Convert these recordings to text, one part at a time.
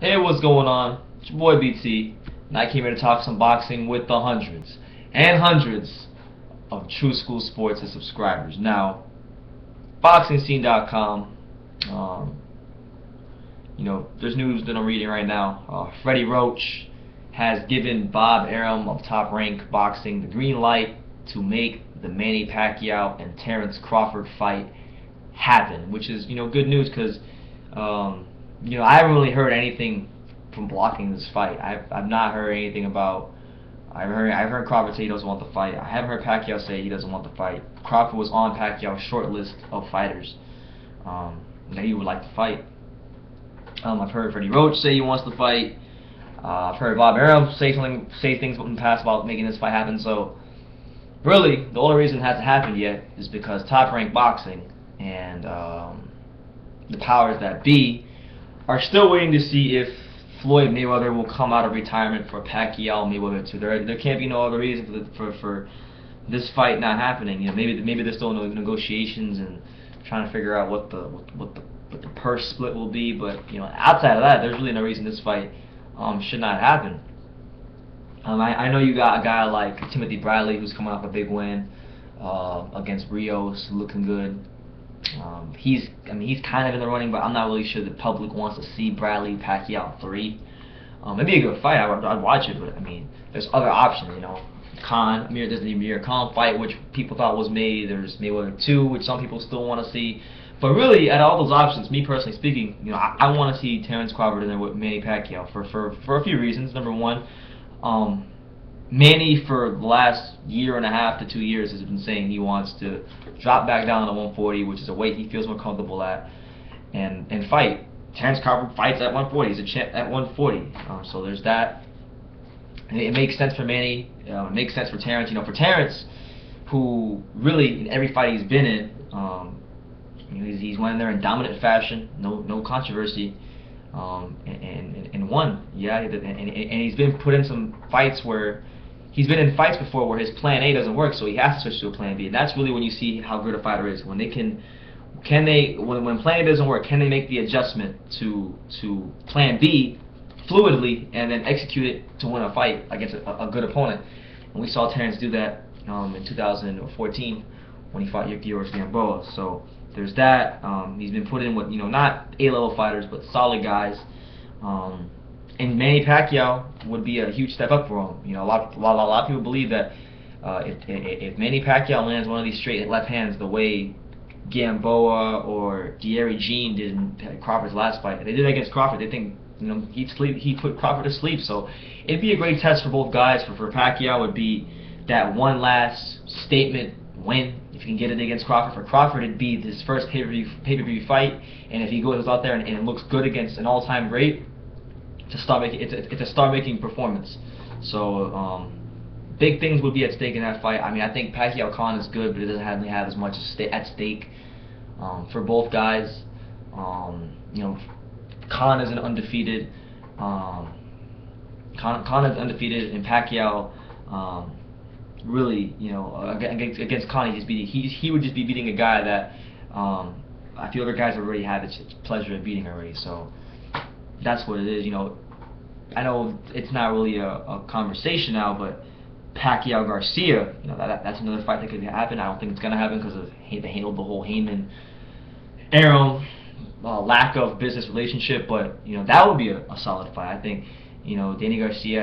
Hey, what's going on? It's your boy BT, and I came here to talk some boxing with the hundreds and hundreds of True School Sports subscribers. Now, BoxingScene.com, um, there's news that I'm reading right now. Freddie Roach has given Bob Arum of Top Rank Boxing the green light to make the Manny Pacquiao and Terence Crawford fight happen, which is good news because I haven't really heard anything from blocking this fight. I've not heard anything about. I've heard Crawford say he doesn't want the fight. I haven't heard Pacquiao say he doesn't want the fight. Crawford was on Pacquiao's short list of fighters that he would like to fight. I've heard Freddie Roach say he wants to fight. I've heard Bob Arum say things in the past about making this fight happen. So really, the only reason it hasn't happened yet is because Top Rank Boxing and the powers that be are still waiting to see if Floyd Mayweather will come out of retirement for Pacquiao Mayweather 2. There can't be no other reason for this fight not happening. Maybe there's still no negotiations and trying to figure out what the purse split will be. But outside of that, there's really no reason this fight should not happen. I know you got a guy like Timothy Bradley who's coming off a big win against Rios, looking good. He's kind of in the running, but I'm not really sure the public wants to see Bradley Pacquiao 3. It'd be a good fight. I'd watch it, but there's other options. There's the Amir Khan fight, which people thought was made. There's Mayweather 2, which some people still want to see. But really, out of all those options, me personally speaking, I want to see Terence Crawford in there with Manny Pacquiao for a few reasons. Number one, Manny for the last year and a half to 2 years has been saying he wants to drop back down to 140, which is a weight he feels more comfortable at, and fight. Terence Crawford fights at 140. He's a champ at 140. So there's that. And it makes sense for Manny. It makes sense for Terence. For Terence, who really in every fight he's been in, he's went in there in dominant fashion, no controversy, and won. Yeah, and he's been put in some fights where. He's been in fights before where his plan A doesn't work, so he has to switch to a plan B, and that's really when you see how good a fighter is. When when plan A doesn't work, can they make the adjustment to plan B fluidly and then execute it to win a fight against a good opponent? And we saw Terence do that in 2014 when he fought Yoris Gamboa. So there's that. He's been put in with not A-level fighters but solid guys. And Manny Pacquiao would be a huge step up for him. A lot of people believe that if Manny Pacquiao lands one of these straight left hands the way Gamboa or Thierry Jean did in Crawford's last fight, they did that against Crawford. They think he put Crawford to sleep. So it'd be a great test for both guys. For Pacquiao would be that one last statement win if he can get it against Crawford. For Crawford, it'd be his first pay-per-view fight, and if he goes out there and looks good against an all-time great. It's a star-making performance. So big things would be at stake in that fight. I think Pacquiao Khan is good, but it doesn't have as much at stake for both guys. Khan is undefeated. Khan is undefeated, and Pacquiao really, against Khan, he would just be beating a guy that I feel other guys already had the pleasure of beating already. So. That's what it is. I know it's not really a conversation now, but Pacquiao Garcia, that's another fight that could happen. I don't think it's gonna happen because of the whole Heyman Arum lack of business relationship. But that would be a solid fight. I think Danny Garcia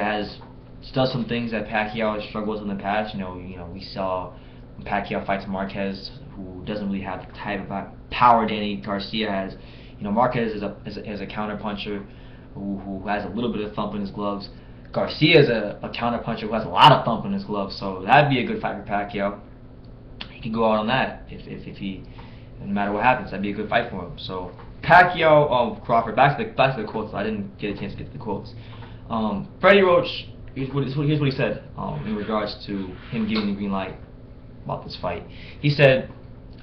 does some things that Pacquiao has struggled with in the past. We saw when Pacquiao fights Marquez, who doesn't really have the type of power Danny Garcia has. Marquez is a counterpuncher who has a little bit of thump in his gloves. Garcia is a counterpuncher who has a lot of thump in his gloves. So that'd be a good fight for Pacquiao. He can go out on that if he, no matter what happens, that'd be a good fight for him. So Pacquiao, Crawford. Back to the quotes. I didn't get a chance to get to the quotes. Freddie Roach. Here's what he said in regards to him giving the green light about this fight. He said.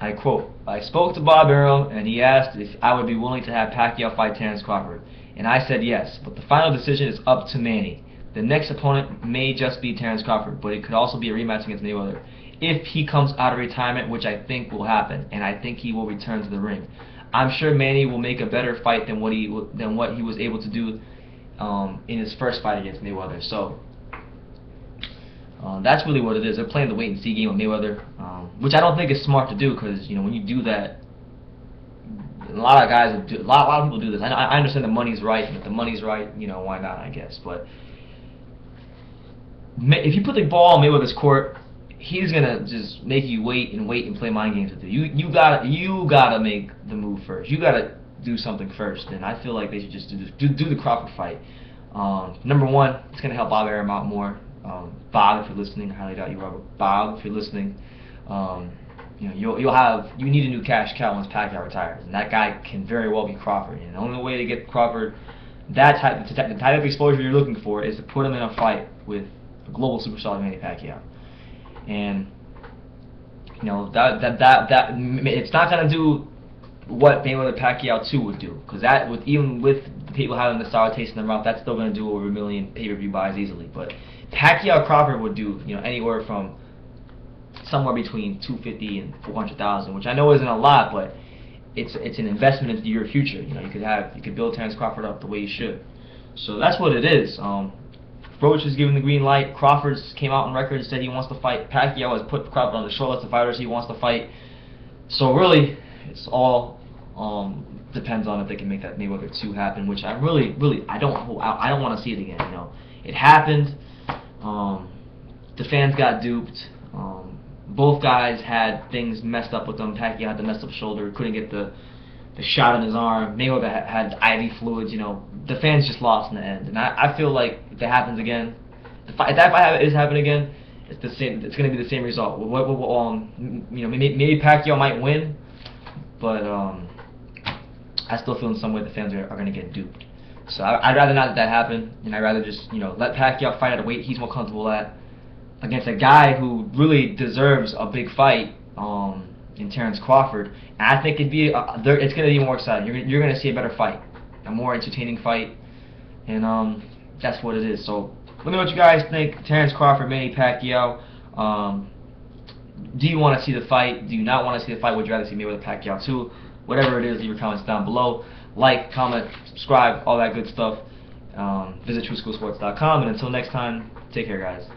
I quote, "I spoke to Bob Arum and he asked if I would be willing to have Pacquiao fight Terence Crawford. And I said yes, but the final decision is up to Manny. The next opponent may just be Terence Crawford, but it could also be a rematch against Mayweather. If he comes out of retirement, which I think will happen, and I think he will return to the ring. I'm sure Manny will make a better fight than what he was able to do in his first fight against Mayweather. So that's really what it is. They're playing the wait and see game with Mayweather, which I don't think is smart to do, because when you do that, a lot of guys do, a lot of people do this. I understand the money's right, and if the money's right, why not? I guess, but if you put the ball in Mayweather's court, he's gonna just make you wait and play mind games with you. You gotta make the move first. You gotta do something first, and I feel like they should just do the Crawford fight. Number one, it's gonna help Bob Arum out more. Bob, if you're listening, I highly doubt you are, but Bob, if you're listening, you need a new cash cow once Pacquiao retires, and that guy can very well be Crawford. And the only way to get Crawford the type of exposure you're looking for is to put him in a fight with a global superstar like Manny Pacquiao. And that it's not gonna do what Mayweather Pacquiao 2 would do, because even with the people having the sour taste in their mouth, that's still gonna do over 1 million pay-per-view buys easily. But Pacquiao Crawford would do anywhere from somewhere between 250 and 400,000, which I know isn't a lot, but it's an investment into your future. You could build Terence Crawford up the way you should. So that's what it is. Roach is giving the green light. Crawford came out on record and said he wants to fight. Pacquiao has put Crawford on the short list of fighters he wants to fight. So really, it's all depends on if they can make that Mayweather 2 happen, which I don't want to see it again. It happened. The fans got duped. Both guys had things messed up with them. Pacquiao had the messed up shoulder, couldn't get the shot in his arm. Mayweather had IV fluids. The fans just lost in the end. And I feel like if that happens again, if that fight is happening again, it's the same. It's going to be the same result. Maybe Pacquiao might win, but I still feel in some way the fans are going to get duped. So I'd rather not that happen, and I'd rather just let Pacquiao fight at a weight he's more comfortable at, against a guy who really deserves a big fight in Terence Crawford. And I think it's going to be more exciting. You're going to see a better fight, a more entertaining fight, and that's what it is. So let me know what you guys think. Terence Crawford, Manny Pacquiao. Do you want to see the fight? Do you not want to see the fight? Would you rather see Mayweather Pacquiao 2? Whatever it is, leave your comments down below. Like, comment, subscribe, all that good stuff. Visit TrueSchoolSports.com, and until next time, take care, guys.